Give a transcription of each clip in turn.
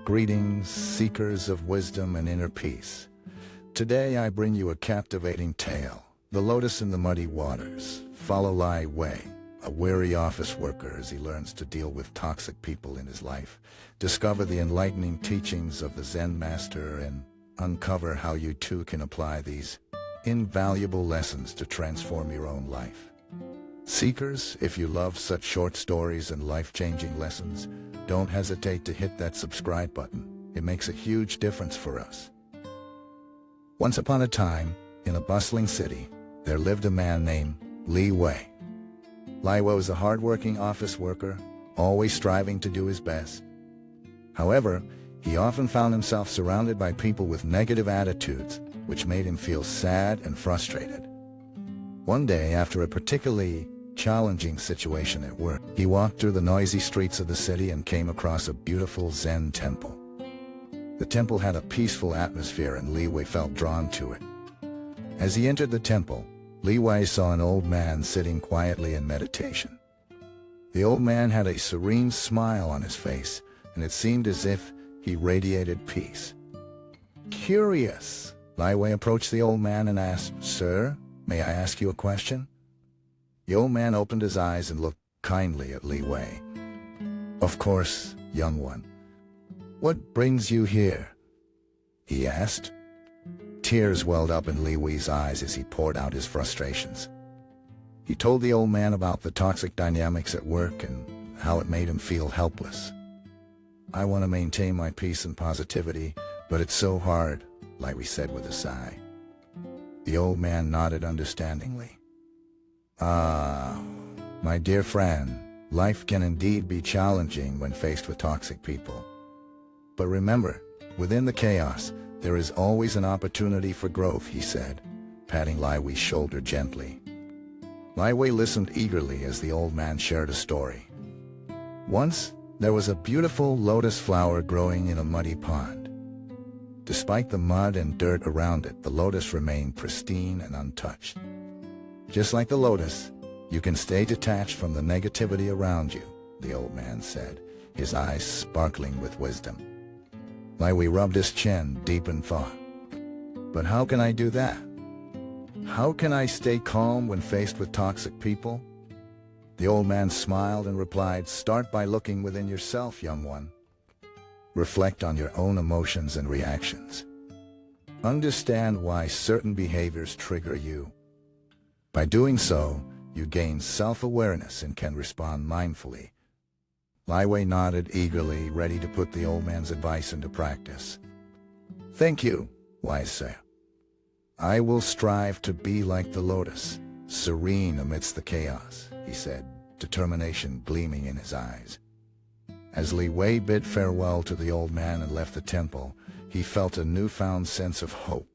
Greetings, seekers of wisdom and inner peace. Today I bring you a captivating tale, The Lotus in the Muddy Waters. Follow Li Wei, a weary office worker as he learns to deal with toxic people in his life. Discover the enlightening teachings of the Zen master and uncover how you too can apply these invaluable lessons to transform your own life. Seekers, if you love such short stories and life-changing lessons, don't hesitate to hit that subscribe button. It makes a huge difference for us. Once upon a time, in a bustling city, there lived a man named Li Wei. Li Wei was a hard-working office worker, always striving to do his best. However, he often found himself surrounded by people with negative attitudes, which made him feel sad and frustrated. One day, after a particularly challenging situation at work, he walked through the noisy streets of the city and came across a beautiful Zen temple. The temple had a peaceful atmosphere and Li Wei felt drawn to it. As he entered the temple, Li Wei saw an old man sitting quietly in meditation. The old man had a serene smile on his face, and it seemed as if he radiated peace. Curious, Li Wei approached the old man and asked, "Sir, may I ask you a question?" The old man opened his eyes and looked kindly at Li Wei. "Of course, young one. What brings you here?" he asked. Tears welled up in Li Wei's eyes as he poured out his frustrations. He told the old man about the toxic dynamics at work and how it made him feel helpless. "I want to maintain my peace and positivity, but it's so hard," Li Wei said with a sigh. The old man nodded understandingly. "Ah, my dear friend, life can indeed be challenging when faced with toxic people. But remember, within the chaos, there is always an opportunity for growth," he said, patting Li Wei's shoulder gently. Li Wei listened eagerly as the old man shared a story. Once, there was a beautiful lotus flower growing in a muddy pond. Despite the mud and dirt around it, the lotus remained pristine and untouched. "Just like the lotus, you can stay detached from the negativity around you," the old man said, his eyes sparkling with wisdom. Li Wei rubbed his chin, deep in thought. "But how can I do that? How can I stay calm when faced with toxic people?" The old man smiled and replied, "Start by looking within yourself, young one. Reflect on your own emotions and reactions. Understand why certain behaviors trigger you. By doing so, you gain self-awareness and can respond mindfully." Li Wei nodded eagerly, ready to put the old man's advice into practice. "Thank you, wise sir. I will strive to be like the lotus, serene amidst the chaos," he said, determination gleaming in his eyes. As Li Wei bid farewell to the old man and left the temple, he felt a newfound sense of hope.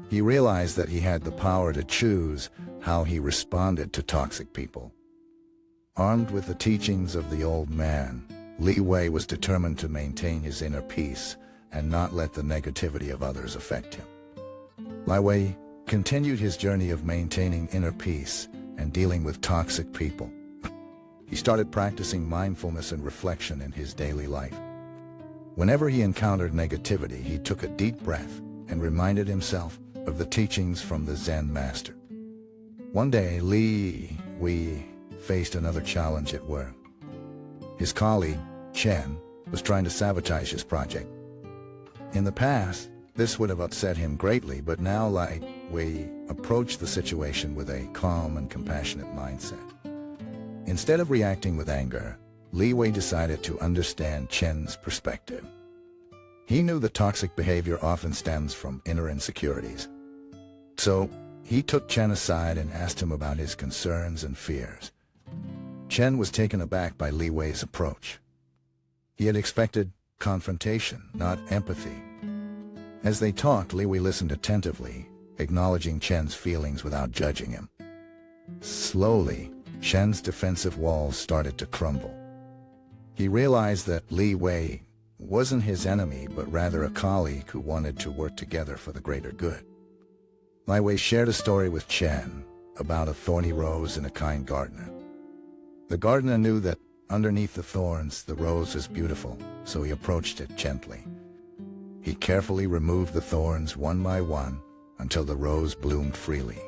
He realized that he had the power to choose how he responded to toxic people. Armed with the teachings of the old man, Li Wei was determined to maintain his inner peace and not let the negativity of others affect him. Li Wei continued his journey of maintaining inner peace and dealing with toxic people. He started practicing mindfulness and reflection in his daily life. Whenever he encountered negativity, he took a deep breath and reminded himself of the teachings from the Zen master. One day, Li Wei faced another challenge at work. His colleague, Chen, was trying to sabotage his project. In the past, this would have upset him greatly, but now Li Wei approached the situation with a calm and compassionate mindset. Instead of reacting with anger, Li Wei decided to understand Chen's perspective. He knew that toxic behavior often stems from inner insecurities. So, he took Chen aside and asked him about his concerns and fears. Chen was taken aback by Li Wei's approach. He had expected confrontation, not empathy. As they talked, Li Wei listened attentively, acknowledging Chen's feelings without judging him. Slowly, Chen's defensive walls started to crumble. He realized that Li Wei wasn't his enemy, but rather a colleague who wanted to work together for the greater good. Li Wei shared a story with Chen about a thorny rose and a kind gardener. The gardener knew that Underneath the thorns, the rose is beautiful, so he approached it gently. He carefully removed the thorns one by one until the rose bloomed freely.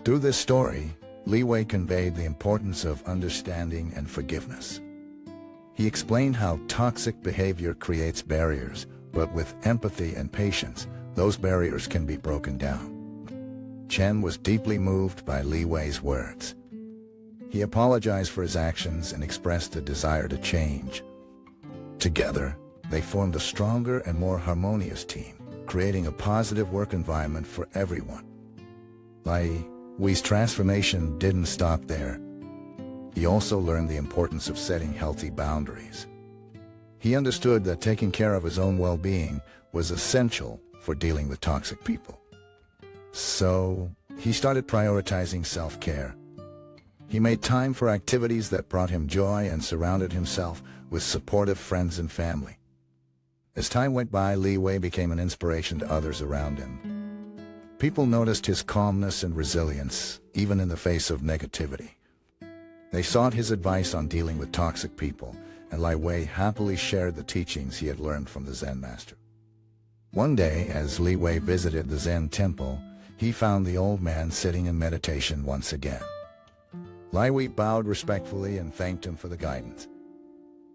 Through this story, Li Wei conveyed the importance of understanding and forgiveness. He explained how toxic behavior creates barriers, but with empathy and patience, those barriers can be broken down. Chen was deeply moved by Li Wei's words. He apologized for his actions and expressed a desire to change. Together, they formed a stronger and more harmonious team, creating a positive work environment for everyone. Li Wei's transformation didn't stop there. He also learned the importance of setting healthy boundaries. He understood that taking care of his own well-being was essential for dealing with toxic people. So, he started prioritizing self-care. He made time for activities that brought him joy and surrounded himself with supportive friends and family. As time went by, Li Wei became an inspiration to others around him. People noticed his calmness and resilience, even in the face of negativity. They sought his advice on dealing with toxic people, and Li Wei happily shared the teachings he had learned from the Zen master. One day, as Li Wei visited the Zen temple, he found the old man sitting in meditation once again. Li Wei bowed respectfully and thanked him for the guidance.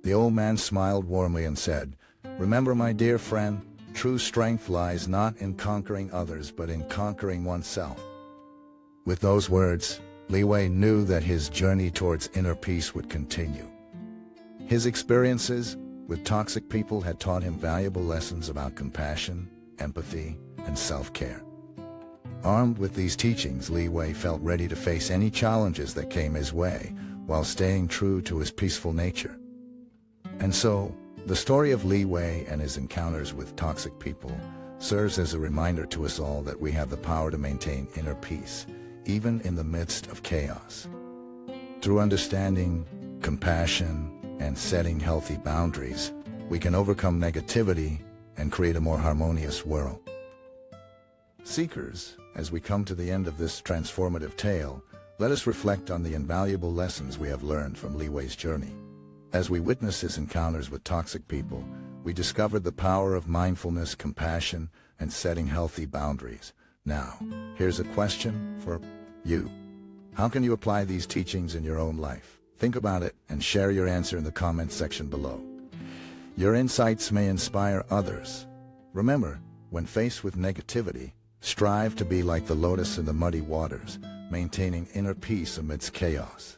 The old man smiled warmly and said, "Remember, my dear friend, true strength lies not in conquering others but in conquering oneself." With those words, Li Wei knew that his journey towards inner peace would continue. His experiences with toxic people had taught him valuable lessons about compassion, empathy, and self-care. Armed with these teachings, Li Wei felt ready to face any challenges that came his way, while staying true to his peaceful nature. And so, the story of Li Wei and his encounters with toxic people serves as a reminder to us all that we have the power to maintain inner peace, even in the midst of chaos. Through understanding, compassion, and setting healthy boundaries, we can overcome negativity and create a more harmonious world. Seekers, as we come to the end of this transformative tale, let us reflect on the invaluable lessons we have learned from Li Wei's journey. As we witness his encounters with toxic people, we discovered the power of mindfulness, compassion, and setting healthy boundaries. Now, here's a question for you. How can you apply these teachings in your own life? Think about it and share your answer in the comments section below. Your insights may inspire others. Remember, when faced with negativity, strive to be like the lotus in the muddy waters, maintaining inner peace amidst chaos.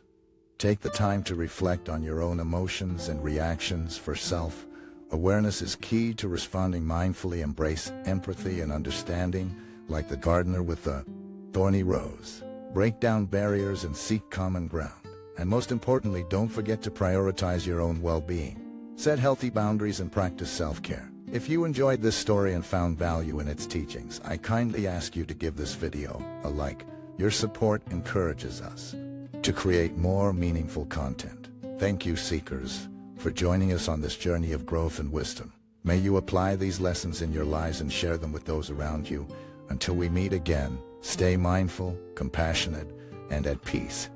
Take the time to reflect on your own emotions and reactions. For self-awareness is key to responding mindfully. Embrace empathy and understanding, like the gardener with the thorny rose. Break down barriers and seek common ground. And most importantly, don't forget to prioritize your own well-being. Set healthy boundaries and practice self-care. If you enjoyed this story and found value in its teachings, I kindly ask you to give this video a like. Your support encourages us to create more meaningful content. Thank you, seekers, for joining us on this journey of growth and wisdom. May you apply these lessons in your lives and share them with those around you. Until we meet again, stay mindful, compassionate, and at peace.